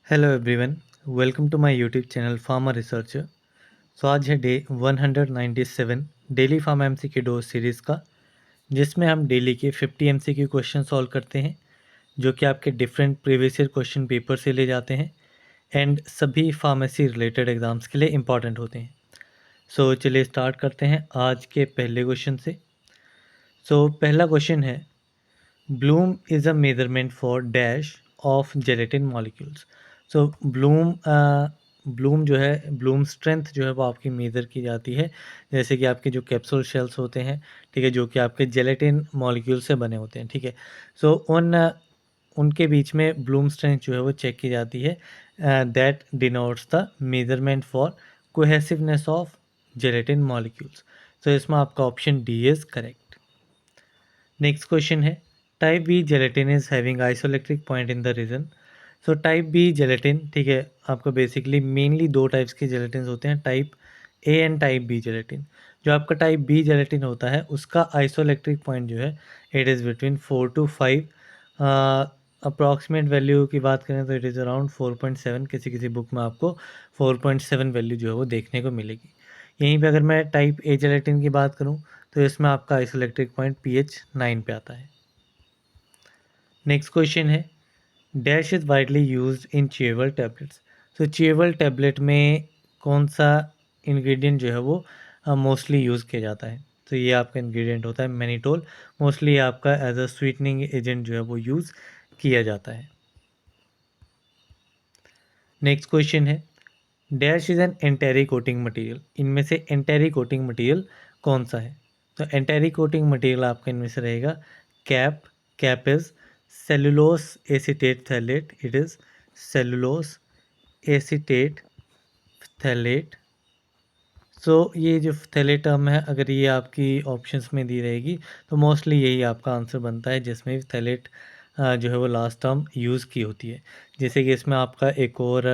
Hello everyone, welcome to my YouTube channel pharma researcher. So आज है day 197 daily pharma MCQ dose series का, जिसमें हम daily के 50 एमसीक्यू क्वेश्चन सॉल्व करते हैं, जो कि आपके different previous year question paper से ले जाते हैं एंड सभी फार्मेसी रिलेटेड एग्जाम्स के लिए इम्पॉर्टेंट होते हैं। सो चलिए स्टार्ट करते हैं आज के पहले क्वेश्चन से। सो पहला क्वेश्चन है, bloom is a measurement for dash of gelatin molecules. So bloom जो है, ब्लूम स्ट्रेंथ जो है वो आपकी मेज़र की जाती है, जैसे कि आपके जो कैप्सूल शेल्स होते हैं, ठीक है, जो कि आपके जेलेटिन मॉलिक्यूल से बने होते हैं, ठीक है। सो उनके बीच में ब्लूम स्ट्रेंथ जो है वो चेक की जाती है, that denotes the measurement for cohesiveness of gelatin molecules. So इसमें आपका option D is correct. Next question है, type B gelatin is having isoelectric point in the region. So type B gelatin, ठीक है, आपको basically mainly दो types के gelatin होते हैं, type A and type B gelatin. जो आपका टाइप बी जेलेटिन होता है उसका आइसोइलेक्ट्रिक पॉइंट जो है it is between 4 to 5। Approximate value की बात करें तो इट इज़ अराउंड 4.7, किसी किसी बुक में आपको 4.7 वैल्यू जो है वो देखने को मिलेगी। यहीं पे अगर मैं टाइप ए जेलेटिन की बात करूं तो इसमें आपका आइसोइलेक्ट्रिक पॉइंट pH 9 पे आता है। नेक्स्ट क्वेश्चन है, dash is widely used in chewable tablets. तो च्यूएबल टैबलेट में कौन सा इंग्रेडिएंट जो है वो मोस्टली यूज़ किया जाता है? तो ये आपका इंग्रेडिएंट होता है मैनिटोल। मोस्टली आपका एज अ स्वीटनिंग एजेंट जो है वो यूज़ किया जाता है। नेक्स्ट क्वेश्चन है, dash is an entry coating material. इनमें से एंटेरी कोटिंग मटेरियल कौन सा है? तो एंटेरी कोटिंग मटेरियल आपका इनमें से रहेगा cap. Cap is cellulose acetate phthalate, it is cellulose acetate phthalate. So ये जो थैलेट टर्म है, अगर ये आपकी ऑप्शंस में दी रहेगी तो मोस्टली यही आपका आंसर बनता है, जिसमें थैलेट जो है वो लास्ट टर्म यूज़ की होती है। जैसे कि इसमें आपका एक और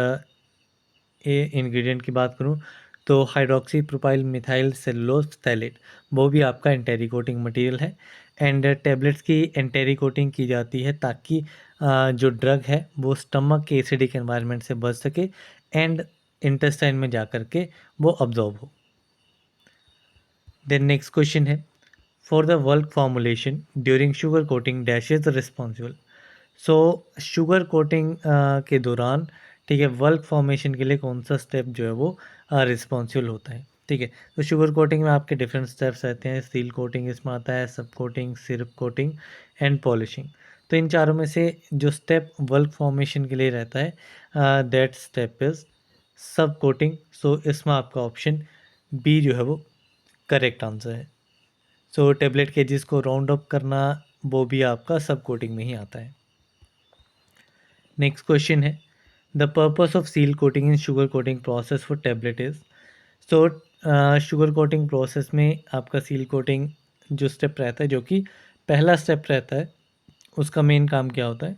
ए इंग्रेडिएंट की बात करूँ तो hydroxy propyl methyl cellulose phthalate, वो भी आपका एंटेरी कोटिंग मटेरियल है। एंड टैबलेट्स की एंटेरी कोटिंग की जाती है ताकि जो ड्रग है वो स्टमक के एसिडिक एनवायरनमेंट से बच सके एंड इंटेस्टाइन में जा कर के वो अब्जॉर्ब हो। देन नेक्स्ट क्वेश्चन है, for the work formulation during sugar coating dash is responsible. So sugar coating के दौरान, ठीक है, बल्क फॉर्मेशन के लिए कौन सा स्टेप जो है वो रिस्पॉन्सिबल होता है? ठीक है, तो शुगर कोटिंग में आपके डिफरेंट स्टेप्स रहते हैं। सील कोटिंग इसमें आता है, सब coating, syrup coating and polishing. तो इन चारों में से जो स्टेप बल्क फॉर्मेशन के लिए रहता है दैट स्टेप इज सब कोटिंग। सो इसमें आपका ऑप्शन बी जो है वो करेक्ट आंसर है। सो टेबलेट के जिसको राउंड अप करना वो भी आपका सब कोटिंग में ही आता है। नेक्स्ट क्वेश्चन है, the purpose of seal coating in sugar coating process for tablet is. So sugar coating process में आपका सील कोटिंग जो स्टेप रहता है, जो कि पहला स्टेप रहता है, उसका मेन काम क्या होता है?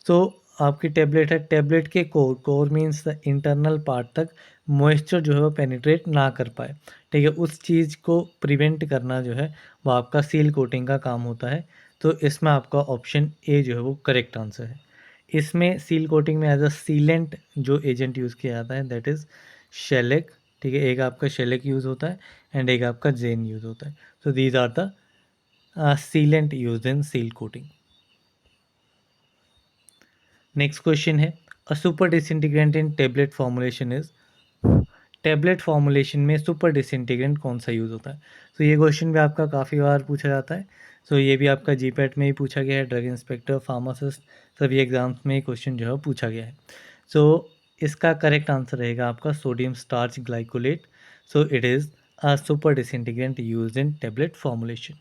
सो आपकी टेबलेट है, टेबलेट के core, core means the internal part तक मॉइस्चर जो है वो पेनिट्रेट ना कर पाए, ठीक है, उस चीज़ को प्रिवेंट करना जो है वो आपका सील कोटिंग का काम होता है। तो इसमें आपका ऑप्शन ए जो है वो करेक्ट आंसर है। इसमें सील कोटिंग में एज अ सीलेंट जो एजेंट यूज़ किया जाता है दैट इज़ शेलेक, ठीक है, एक आपका शेलेक यूज़ होता है एंड एक आपका जेन यूज़ होता है। So these are the sealant use in seal coating. Next question है, a super disintegrant in tablet formulation is. Tablet formulation में सुपर डिसइंटीग्रेंट कौन सा यूज़ होता है? तो ये क्वेश्चन भी आपका काफ़ी बार पूछा जाता है। सो ये भी आपका जीपैट में ही पूछा गया है, ड्रग इंस्पेक्टर, फार्मासिस्ट, सभी एग्जाम्स में क्वेश्चन जो है पूछा गया है। सो इसका करेक्ट आंसर रहेगा आपका sodium starch glycolate. So it is a super disintegrant use in tablet formulation.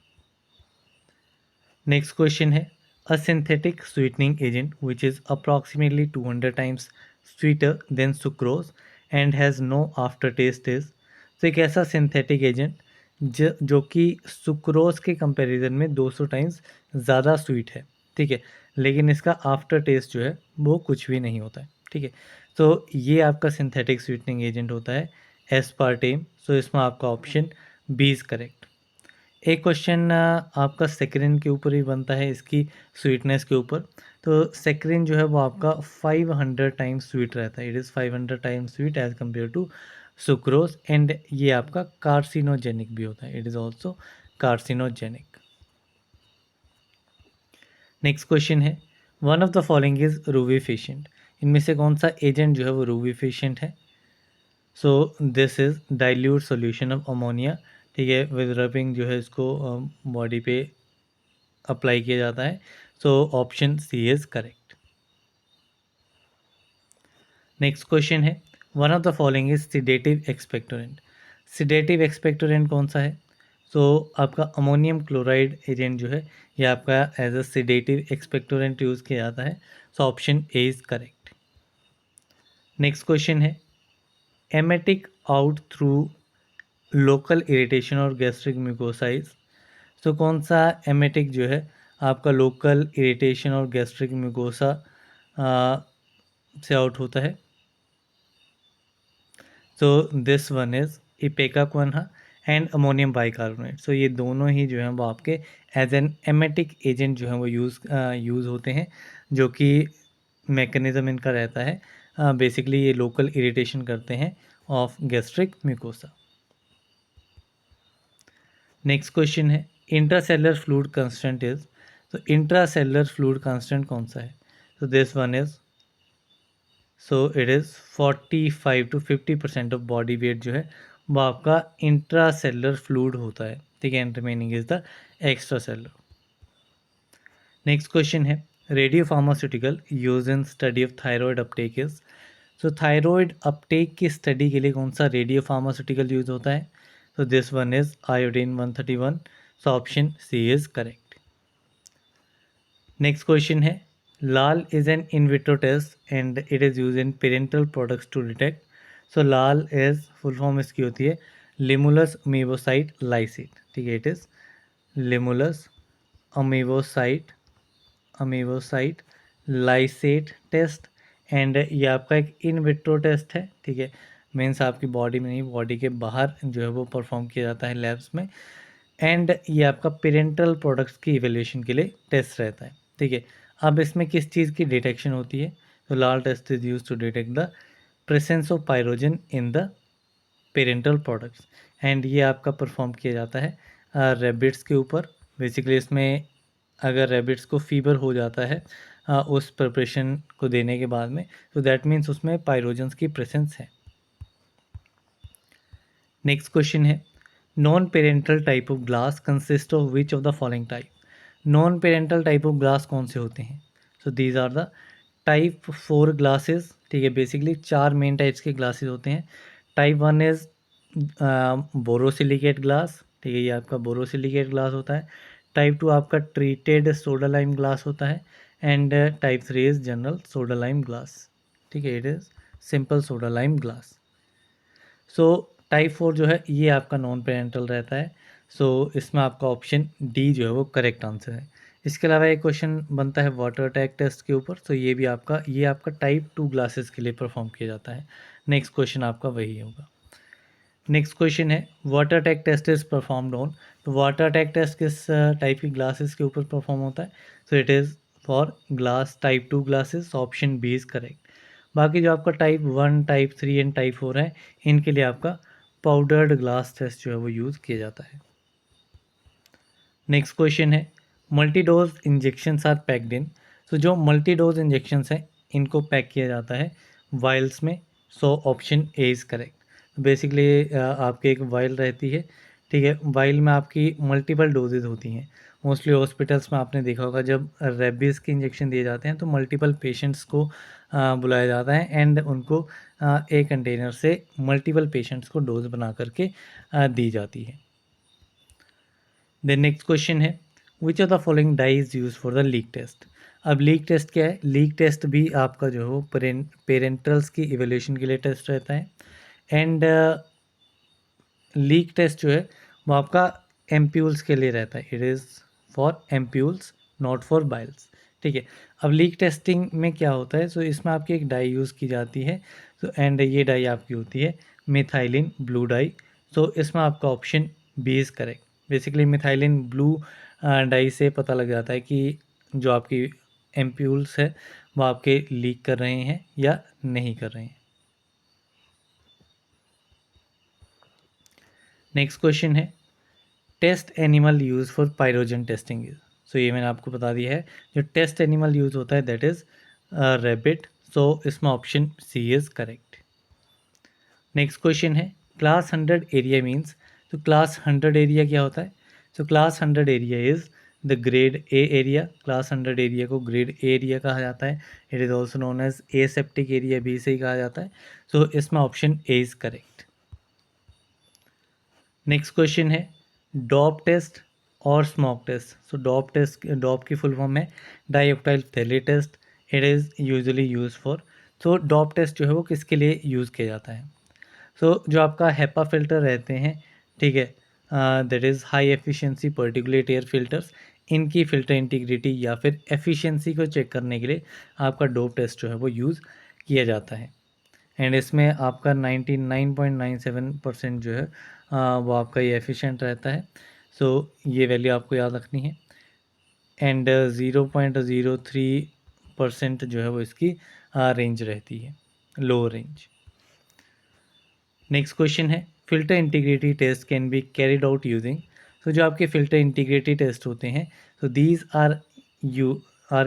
Next question है, a synthetic sweetening agent which is approximately 200 times sweeter than sucrose and has no aftertaste is. तो एक ऐसा synthetic agent जो कि sucrose के comparison में 200 times ज़्यादा sweet है, ठीक है, लेकिन इसका आफ्टर टेस्ट जो है वो कुछ भी नहीं होता है, ठीक है। तो ये आपका सिंथेटिक स्वीटनिंग एजेंट होता है एस्पार्टेम। सो इसमें आपका ऑप्शन बी इज़ करेक्ट। एक क्वेश्चन आपका सेक्रिन के ऊपर ही बनता है, इसकी स्वीटनेस के ऊपर। तो सेक्रिन जो है वो आपका 500 टाइम्स स्वीट रहता है, it is 500 times sweet as compare to sucrose, and ये आपका कार्सिनोजेनिक भी होता है, it is also carcinogenic. Next question है, one of the following is rubefacient, इनमें से कौन सा एजेंट जो है वो रूबीफिशिएंट है? So this is dilute solution of ammonia, ठीक है, विद रबिंग जो है इसको बॉडी पे अप्लाई किया जाता है। So option C is correct. Next question है, one of the following is sedative expectorant, sedative expectorant कौन सा है? सो आपका अमोनियम क्लोराइड एजेंट जो है ये आपका as a sedative expectorant use किया जाता है। So option A is correct. Next question है, emetic out through local irritation और गैस्ट्रिक म्यूकोसाइज, तो कौन सा एमेटिक जो है आपका लोकल इरिटेशन और गैस्ट्रिक म्यूकोसा से आउट होता है? So this one is ipecacuanha and ammonium bicarbonate. So ये दोनों ही जो हैं वो आपके एज एन एमेटिक एजेंट जो हैं वो यूज़ होते हैं, जो कि मैकेनिज़्म इनका रहता है बेसिकली ये लोकल इरिटेशन करते हैं of gastric mucosa. Next question है, इंट्रासेलुलर फ्लूइड कांस्टेंट इज, तो इंट्रासेलुलर फ्लूइड कांस्टेंट कौन सा है? तो this one is, so it is 45 to 50% of body weight जो है वो आपका इंट्रासेलुलर फ्लूइड होता है, ठीक है, and remaining is the extracellular. Next question है, radiopharmaceutical use in study of thyroid uptake is, so thyroid uptake की स्टडी के लिए कौन सा रेडियो फार्मास्यूटिकल यूज होता है? तो this one is iodine 131। So option C is correct. Next question है, LAL is an in vitro test and it is use in parental products to detect. So LAL is full form इसकी होती है Limulus amoebocyte lysate, ठीक है, it is Limulus amoebocyte amoebocyte lysate test, and ये आपका एक इन vitro test है, ठीक है, मीन्स आपकी बॉडी में नहीं, बॉडी के बाहर जो है वो परफॉर्म किया जाता है लैब्स में, एंड ये आपका पेरेंटल प्रोडक्ट्स की इवेल्यूशन के लिए टेस्ट रहता है, ठीक है। अब इसमें किस चीज़ की डिटेक्शन होती है? तो LAL test is use to detect the presence of pyrogen in the parental products, and ये आपका परफॉर्म किया जाता है रेबिट्स के ऊपर। बेसिकली इसमें अगर रेबिट्स को फीवर हो जाता है उस प्रिपरेशन को देने के बाद में, तो दैट मीन्स उसमें पायरोजन्स की प्रेजेंस है। नेक्स्ट क्वेश्चन है, non parental type of glass consist of which of the following type, non parental type of glass कौन से होते हैं? So these are the type 4 glasses, ठीक है, बेसिकली 4 मेन टाइप्स के ग्लासेस होते हैं। टाइप 1 इज़ बोरोसिलिकेट ग्लास, ठीक है, ये आपका बोरोसिलिकेट ग्लास होता है। टाइप 2 आपका ट्रीटेड सोडा लाइम ग्लास होता है, and type 3 is general soda lime glass, ठीक है, it is simple soda lime glass. So type 4 जो है ये आपका नॉन पेरेंटल रहता है। सो इसमें आपका ऑप्शन डी जो है वो करेक्ट आंसर है। इसके अलावा एक क्वेश्चन बनता है वाटर अटैक टेस्ट के ऊपर, तो ये भी आपका टाइप 2 ग्लासेस के लिए परफॉर्म किया जाता है। नेक्स्ट क्वेश्चन आपका वही होगा। नेक्स्ट क्वेश्चन है, water attack test is performed on, तो वाटर अटैक टेस्ट किस टाइप की ग्लासेस के ऊपर परफॉर्म होता है? So it is for glass type 2 glasses, option B is correct. बाकी जो आपका टाइप 1, टाइप 3 एंड टाइप 4 है, इनके लिए आपका पाउडर्ड ग्लास टेस्ट जो है वो यूज़ किया जाता है। नेक्स्ट क्वेश्चन है, multi dose injections are packed in, तो जो मल्टी डोज इंजेक्शंस हैं इनको पैक किया जाता है वाइल्स में। सो option A is correct. Basically आपकी एक वाइल रहती है, ठीक है, वाइल में आपकी मल्टीपल डोजेज होती हैं। मोस्टली हॉस्पिटल्स में आपने देखा होगा जब रेबीज़ के इंजेक्शन दिए जाते हैं तो मल्टीपल पेशेंट्स को बुलाया जाता है, एंड उनको एक कंटेनर से मल्टीपल पेशेंट्स को डोज बना करके दी जाती है। देन नेक्स्ट क्वेश्चन है, which of the following dye is use for the leak test. अब लीक टेस्ट क्या है? लीक टेस्ट भी आपका जो है पेरेंटल्स की इवेल्यूशन के लिए टेस्ट रहता है, एंड लीक टेस्ट जो है वो आपका एम्प्यूल्स के लिए रहता है, it is for ampoules not for Biles, ठीक है। अब लीक टेस्टिंग में क्या होता है? सो इसमें आपकी एक डाई यूज़ की जाती है, सो एंड ये डाई आपकी होती है मिथाइलिन ब्लू डाई। सो इसमें आपका option B is correct. Basically methylene blue dye से पता लग जाता है कि जो आपकी एम्प्यूल्स है वो आपके लीक कर रहे हैं या नहीं कर रहे हैं। नेक्स्ट क्वेश्चन है test animal use for pyrogen testing is. So ये मैंने आपको बता दिया है, जो टेस्ट एनिमल यूज होता है दैट इज रैबिट। सो इसमें option C is correct. Next question है क्लास 100 एरिया मीन्स। तो क्लास 100 एरिया क्या होता है? So class 100 area is the grade A area. Class 100 area को ग्रेड ए एरिया कहा जाता है। It is also known as aseptic area भी से ही कहा जाता है। सो इसमें option A is correct. Next question है डॉप टेस्ट और smoke test. So DOP test, DOP की फुल फॉर्म है dioctyl phthalate test. It is usually use for. So DOP test जो है वो किसके लिए यूज़ किया जाता है? सो जो आपका हेपा फिल्टर रहते हैं, ठीक है, that is high efficiency particulate air filters, इनकी फ़िल्टर इंटीग्रिटी या फिर एफिशिएंसी को चेक करने के लिए आपका डोप टेस्ट जो है वो यूज़ किया जाता है। एंड इसमें आपका 99.97% जो है वो आपका ये एफिशिएंट रहता है। सो ये वैल्यू आपको याद रखनी है। एंड 0.03% जो है वो इसकी रेंज रहती है, लो रेंज। नेक्स्ट क्वेश्चन है filter integrity test can be carried out using. तो जो आपके फिल्टर इंटीग्रिटी टेस्ट होते हैं, तो these are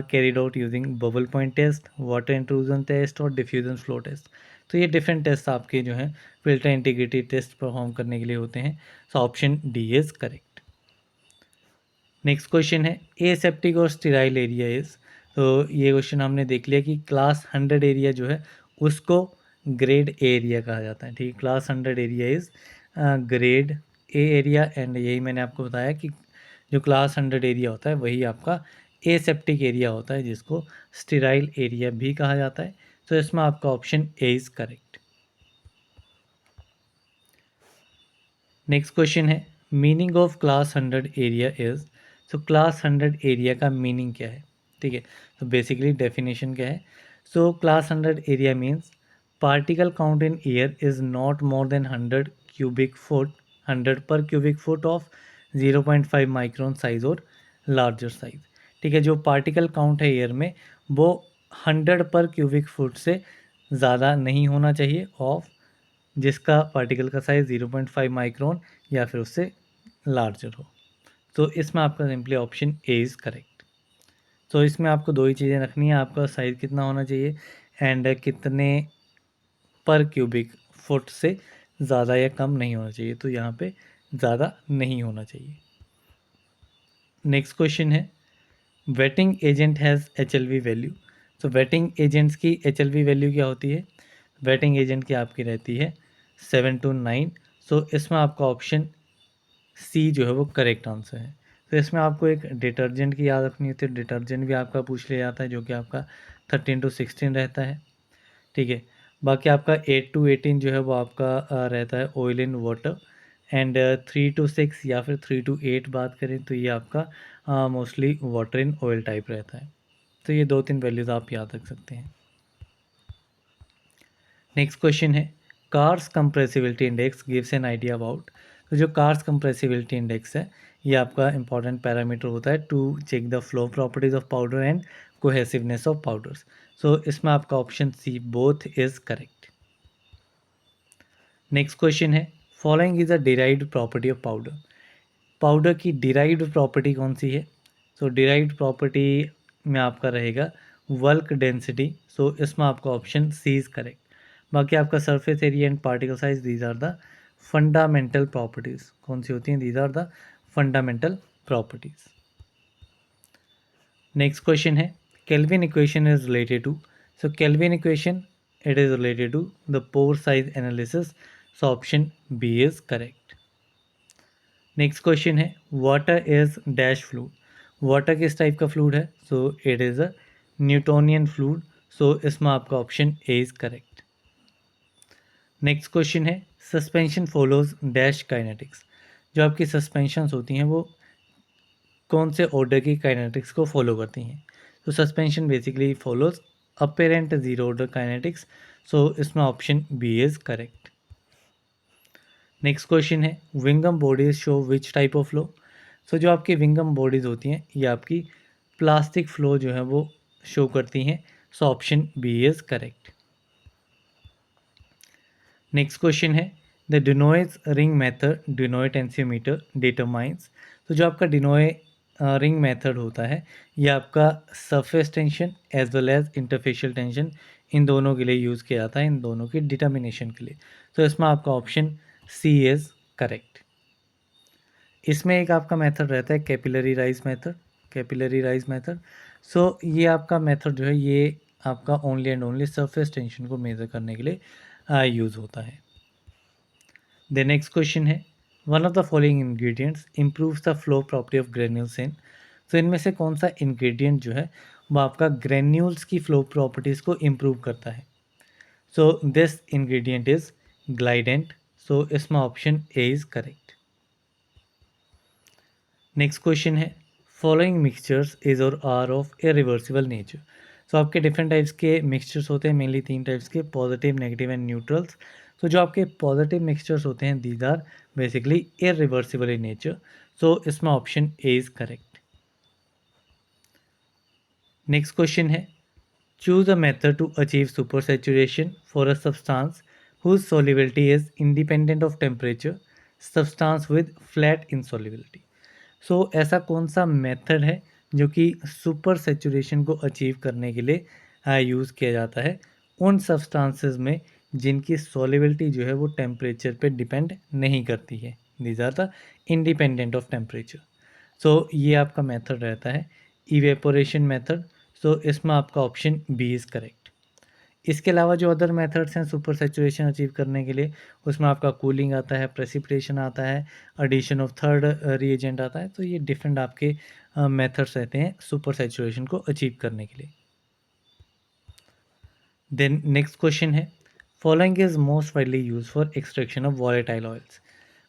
carried out using bubble point test, water intrusion test और डिफ्यूजन फ्लो टेस्ट। तो ये डिफरेंट टेस्ट आपके जो है फिल्टर इंटीग्रिटी टेस्ट परफॉर्म करने के लिए होते हैं। So option D is correct. Next question है एसेप्टिक और स्टेराइल एरिया इज। तो ये क्वेश्चन हमने देख लिया कि क्लास 100 एरिया जो है उसको ग्रेड ए एरिया कहा जाता है। ठीक है, class 100 area is grade A area. And यही मैंने आपको बताया कि जो क्लास 100 एरिया होता है वही आपका एसेप्टिक एरिया होता है, जिसको स्टेराइल एरिया भी कहा जाता है। तो इसमें आपका option A is correct. Next question है meaning of class 100 area is. So class 100 area का मीनिंग क्या है? ठीक है, तो बेसिकली डेफिनेशन क्या है? So class 100 area means particle count in air is not more than 100 cubic foot, 100 per cubic foot of 0.5 micron size और larger size. ठीक है, जो पार्टिकल काउंट है एयर में वो 100 पर क्यूबिक फुट से ज़्यादा नहीं होना चाहिए ऑफ जिसका पार्टिकल का साइज़ 0.5 माइक्रोन या फिर उससे लार्जर हो। तो इसमें आपका simply option A is correct. तो इसमें आपको दो ही चीज़ें रखनी है, आपका साइज़ कितना होना चाहिए एंड कितने पर क्यूबिक फुट से ज़्यादा या कम नहीं होना चाहिए। तो यहाँ पे ज़्यादा नहीं होना चाहिए। नेक्स्ट क्वेश्चन है waiting agent has HLV value. तो वेटिंग एजेंट्स की HLV वैल्यू क्या होती है? वेटिंग एजेंट की आपकी रहती है 7 to 9। सो इसमें आपका ऑप्शन सी जो है वो करेक्ट आंसर है। तो इसमें आपको एक डिटर्जेंट की याद रखनी होती है, डिटर्जेंट भी आपका पूछ लिया जाता है जो कि आपका 13 to 16 रहता है। ठीक है, बाकी आपका 8 to 18 जो है वो आपका रहता है oil in water. And 3 to 6 या फिर 3 to 8 बात करें तो ये आपका mostly water in oil type रहता है। तो ये दो तीन वैल्यूज़ आप याद रख सकते हैं। नेक्स्ट क्वेश्चन है cars compressibility index gives an idea about. तो जो कार्स कंप्रेसिबिलिटी इंडेक्स है ये आपका इंपॉर्टेंट पैरामीटर होता है to check the flow properties of powder and cohesiveness of powders. So इसमें आपका option C both is correct. Next question है following is a derived property of powder. Powder की derived property कौन सी है? सो derived property में आपका रहेगा वर्क डेंसिटी। सो इसमें आपका ऑप्शन सी इज करेक्ट। बाकी आपका surface area and particle size these are the fundamental properties. कौन सी होती हैं? These are the fundamental properties. Next question है Kelvin equation is related to. So Kelvin equation it is related to the pore size analysis. So option B is correct. Next question है water is dash fluid. Water किस type का fluid है? So it is a Newtonian fluid. So इसमें आपका option A is correct. Next question है suspension follows dash kinetics. जो आपकी suspensions होती हैं वो कौन से ऑर्डर की काइनेटिक्स को फॉलो करती हैं? तो suspension basically follows apparent zero order kinetics. So इसमें option B is correct. Next question है विंगम bodies show which type of flow. So जो आपकी विंगम बॉडीज होती हैं ये आपकी प्लास्टिक फ्लो जो है वो शो करती हैं। So option B is correct. Next question है the du Nouy ring method du Nouy tensiometer determines. तो जो आपका डिनोय रिंग मेथड होता है ये आपका surface tension as well as interfacial tension इन दोनों के लिए यूज़ किया जाता है, इन दोनों की डिटर्मिनेशन के लिए। तो इसमें आपका ऑप्शन सी इज़ करेक्ट। इसमें एक आपका मेथड रहता है capillary rise method. Capillary rise method, so ये आपका मेथड जो है ये आपका only and only surface tension को मेज़र करने के लिए यूज़ होता है। द नेक्स्ट क्वेश्चन है one of the following ingredients improves the flow property of granules in. तो इनमें से कौन सा इंग्रेडिएंट जो है वो आपका ग्रेन्यूल्स की फ्लो प्रॉपर्टीज़ को इम्प्रूव करता है। So this ingredient is glidant. So इसमें option A is correct. Next question है following mixtures is or are of irreversible nature. So आपके डिफरेंट टाइप्स के मिक्सचर्स होते हैं, मेनली 3 टाइप्स के, पॉजिटिव, नेगेटिव एंड न्यूट्रल्स। तो जो आपके पॉजिटिव मिक्सचर्स होते हैं these are basically irreversible in nature. So इसमें option A is correct. Next question है choose a method to achieve super saturation for a substance whose solubility is independent of temperature, substance with flat insolubility। So ऐसा कौन सा method है जो कि super saturation को achieve करने के लिए यूज़ किया जाता है उन सब्सटेंसेस में जिनकी सॉल्युबिलिटी जो है वो टेम्परेचर पे डिपेंड नहीं करती है। These are the independent of temperature. So ये आपका मेथड रहता है इवेपोरेशन मेथड। सो इसमें आपका ऑप्शन बी इज़ करेक्ट। इसके अलावा जो अदर मेथड्स हैं सुपर सैचुरेशन अचीव करने के लिए उसमें आपका कूलिंग आता है, प्रेसिपिटेशन आता है, एडिशन ऑफ थर्ड रिएजेंट आता है। तो ये डिफरेंट आपके मेथड्स रहते हैं सुपर सैचुरेशन को अचीव करने के लिए। देन नेक्स्ट क्वेश्चन है following is most widely use for extraction of volatile oils.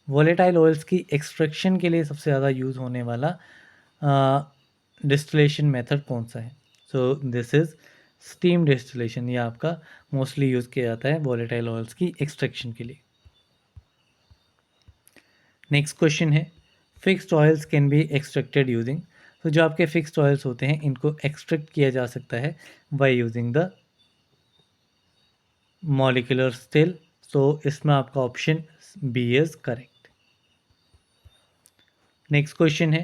Volatile oils की एक्सट्रैक्शन के लिए सबसे ज़्यादा यूज़ होने वाला डिस्टिलेशन मेथड कौन सा है। So this is steam distillation. ये आपका मोस्टली यूज़ किया जाता है वॉलेटाइल ऑयल्स की एक्सट्रैक्शन के लिए। नेक्स्ट क्वेश्चन है fixed oils can be extracted using. तो जो आपके फिक्स्ड ऑयल्स होते हैं इनको एक्सट्रैक्ट किया जा सकता है by using the molecular still. So इसमें आपका option B is correct. Next question है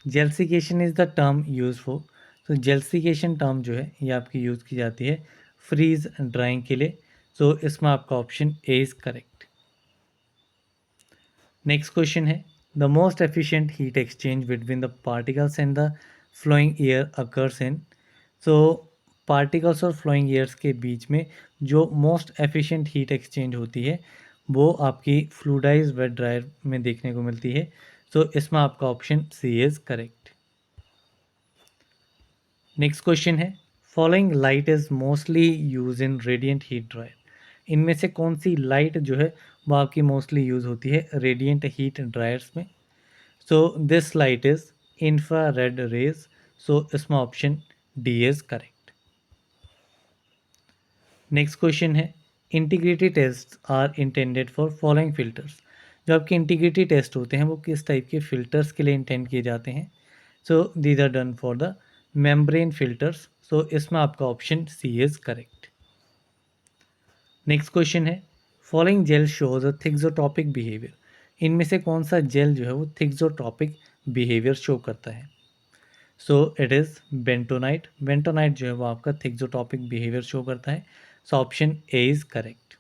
जेल्सिकेशन is the term use for. तो जेल्सिकेशन टर्म जो है ये आपकी यूज़ की जाती है फ्रीज ड्राइंग के लिए। सो इसमें आपका option A is correct. Next question है the most efficient heat exchange between the particles and the flowing air occurs in. So particles और फ्लोइंग एयर्स के बीच में जो मोस्ट एफिशिएंट हीट एक्सचेंज होती है वो आपकी फ्लूडाइज वेट ड्रायर में देखने को मिलती है। सो इसमें आपका option C is correct. Next question है following light is mostly use in radiant heat dryer. इनमें से कौन सी लाइट जो है वो आपकी मोस्टली यूज़ होती है रेडियंट हीट ड्रायर्स में। So this light is infrared rays. So इसमें option D is correct. Next question है integrity test are intended for following filters. जो आपके इंटीग्रिटी टेस्ट होते हैं वो किस टाइप के फिल्टर्स के लिए इंटेंड किए जाते हैं। So these are done for the membrane filters. So इसमें आपका option C is correct. Next question है following gel shows a thixotropic behaviour. इनमें से कौन सा जेल जो है वो थिक्सोटॉपिक बिहेवियर शो करता है। So it is bentonite. Bentonite जो है वो आपका थिक्सोटॉपिक बिहेवियर शो करता है। So option A is correct.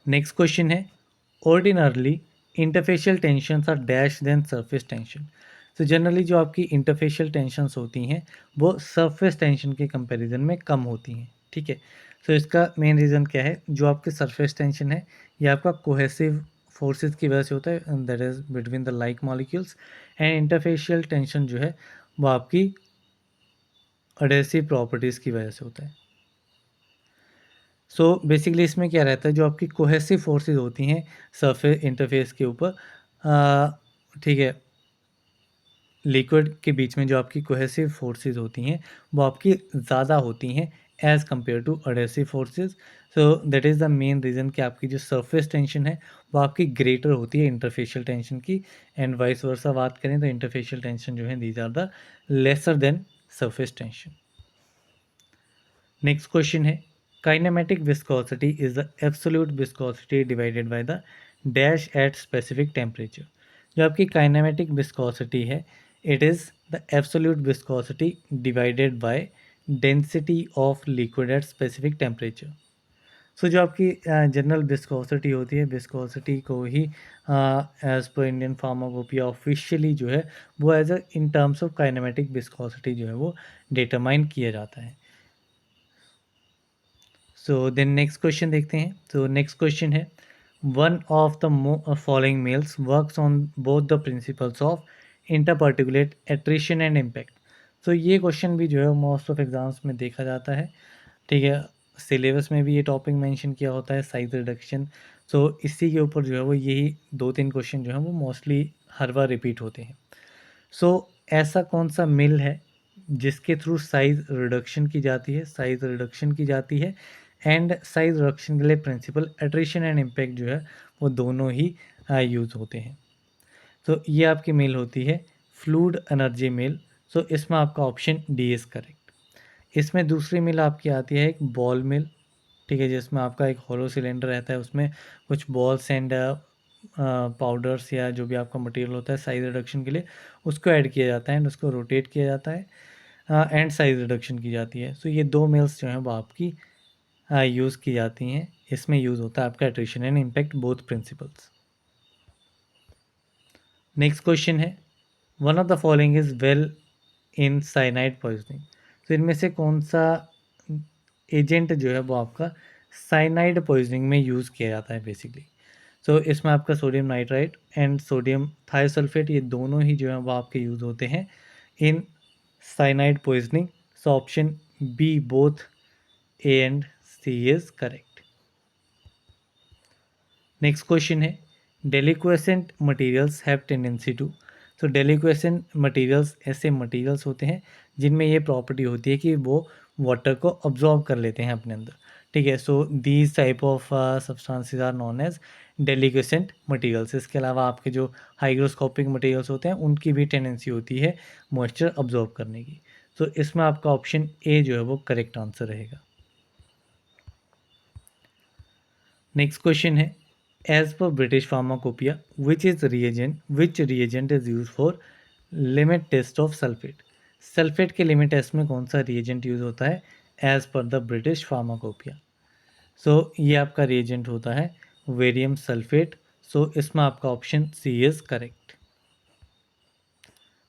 Next question है ordinarily interfacial tensions are dash than surface tension. तो जनरली जो आपकी इंटरफेशियल टेंशन्स होती हैं वो सरफेस टेंशन के कंपैरिजन में कम होती हैं। ठीक है, तो इसका मेन रीज़न क्या है, जो आपके सरफेस टेंशन है ये आपका कोहेसिव फोर्सेस की वजह से होता है, that is between the like molecules. And interfacial tension जो है वो आपकी अडेसिव प्रॉपर्टीज़ की वजह से होता है। सो बेसिकली इसमें क्या रहता है, जो आपकी कोहेसिव फोर्सेस होती हैं सरफेस इंटरफेस के ऊपर, ठीक है, लिक्विड के बीच में जो आपकी कोहेसिव फोर्सेस होती हैं वो आपकी ज़्यादा होती हैं as compare to adhesive forces. So that is the main reason कि आपकी जो सरफेस टेंशन है वो आपकी ग्रेटर होती है इंटरफेशियल टेंशन की, एंड वाइस वर्सा बात करें तो इंटरफेशियल टेंशन जो है these are the lesser than surface tension. Next question है kinematic viscosity is the absolute viscosity divided by the dash at specific temperature. जो आपकी काइनेमेटिक विस्कोसिटी है it is the absolute viscosity divided by density of liquid at specific temperature. So जो आपकी general viscosity होती है, viscosity को ही as पर इंडियन फार्माकोपिया ऑफिशियली जो है वो as a in terms of kinematic viscosity जो है वो डिटरमाइन किया जाता है। सो देन नेक्स्ट क्वेश्चन देखते हैं। तो नेक्स्ट क्वेश्चन है one of the following mills works on both the principles of interparticulate attrition and impact. तो ये क्वेश्चन भी जो है मोस्ट ऑफ एग्जाम्स में देखा जाता है, ठीक है। सिलेबस में भी ये टॉपिक मेंशन किया होता है साइज रिडक्शन। सो इसी के ऊपर जो है वो यही 2-3 क्वेश्चन जो है वो मोस्टली हर बार रिपीट होते हैं। सो ऐसा कौन सा मिल है जिसके थ्रू साइज रिडक्शन की जाती है, साइज रिडक्शन की जाती है, एंड साइज रिडक्शन के लिए प्रिंसिपल एट्रिशन एंड इम्पैक्ट जो है वो दोनों ही यूज़ होते हैं। तो ये आपकी मेल होती है फ्लूइड एनर्जी मेल। सो इसमें आपका ऑप्शन डी इज़ करेक्ट। इसमें दूसरी मिल आपकी आती है एक बॉल मिल, ठीक है, जिसमें आपका एक हॉलो सिलेंडर रहता है, उसमें कुछ बॉल्स एंड पाउडर्स या जो भी आपका मटेरियल होता है साइज रिडक्शन के लिए उसको ऐड किया जाता है एंड उसको रोटेट किया जाता है एंड साइज रिडक्शन की जाती है। सो ये दो मिल्स जो हैं वो आपकी यूज़ की जाती हैं। इसमें यूज़ होता है आपका attrition and impact both principles. Next question है one of the following is well in cyanide poisoning. तो इनमें से कौन सा एजेंट जो है वो आपका साइनाइड पॉइजनिंग में यूज़ किया जाता है बेसिकली। सो इसमें आपका sodium nitrite and sodium thiosulphate ये दोनों ही जो है वो आपके यूज़ होते हैं in cyanide poisoning. So option B both A and C is correct. Next question है deliquescent materials have tendency to. तो डेलिक्वेसेंट मटेरियल्स ऐसे मटेरियल्स होते हैं जिनमें ये प्रॉपर्टी होती है कि वो वाटर को अब्जॉर्ब कर लेते हैं अपने अंदर, ठीक है। So these type of substances are non as deliquescent materials. इसके अलावा आपके जो हाइग्रोस्कोपिक मटेरियल्स होते हैं उनकी भी टेंडेंसी होती है मॉइस्चर अब्जॉर्ब करने की। तो इसमें आपका ऑप्शन ए जो है वो करेक्ट आंसर रहेगा। नेक्स्ट क्वेश्चन है as per British pharmacopoeia which reagent is use for limit test of sulphate. Sulphate के लिमिट टेस्ट में कौन सा रिएजेंट यूज होता है एज पर द ब्रिटिश फार्माकोपिया। सो ये आपका रिएजेंट होता है वेरियम सल्फेट। सो इसमें आपका option C is correct.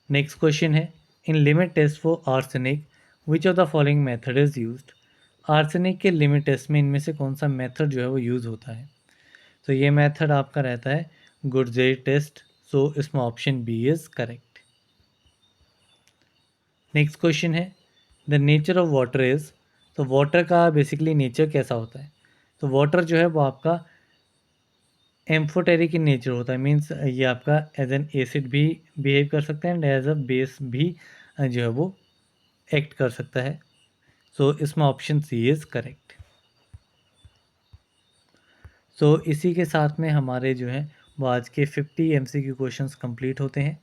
Next question है in limit test for arsenic which of the following method is used. Arsenic के लिमिट टेस्ट में इनमें से कौन सा मेथड जो है वो यूज़ होता है। तो ये मेथड आपका रहता है गुडजेई टेस्ट। सो इसमें option B is correct. Next question है the nature of water is. तो वाटर का बेसिकली नेचर कैसा होता है। तो वाटर जो है वो आपका एम्फोटेरिक इन नेचर होता है, मीन्स ये आपका एज एन एसिड भी बिहेव कर सकता है एंड एज अ बेस भी जो है वो एक्ट कर सकता है। सो इसमें ऑप्शन सी इज़ करेक्ट। सो इसी के साथ में हमारे जो हैं वो आज के 50 MCQ क्वेश्चंस कंप्लीट होते हैं।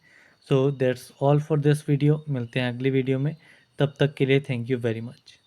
So that's all for this video. मिलते हैं अगली वीडियो में, तब तक के लिए थैंक यू वेरी मच।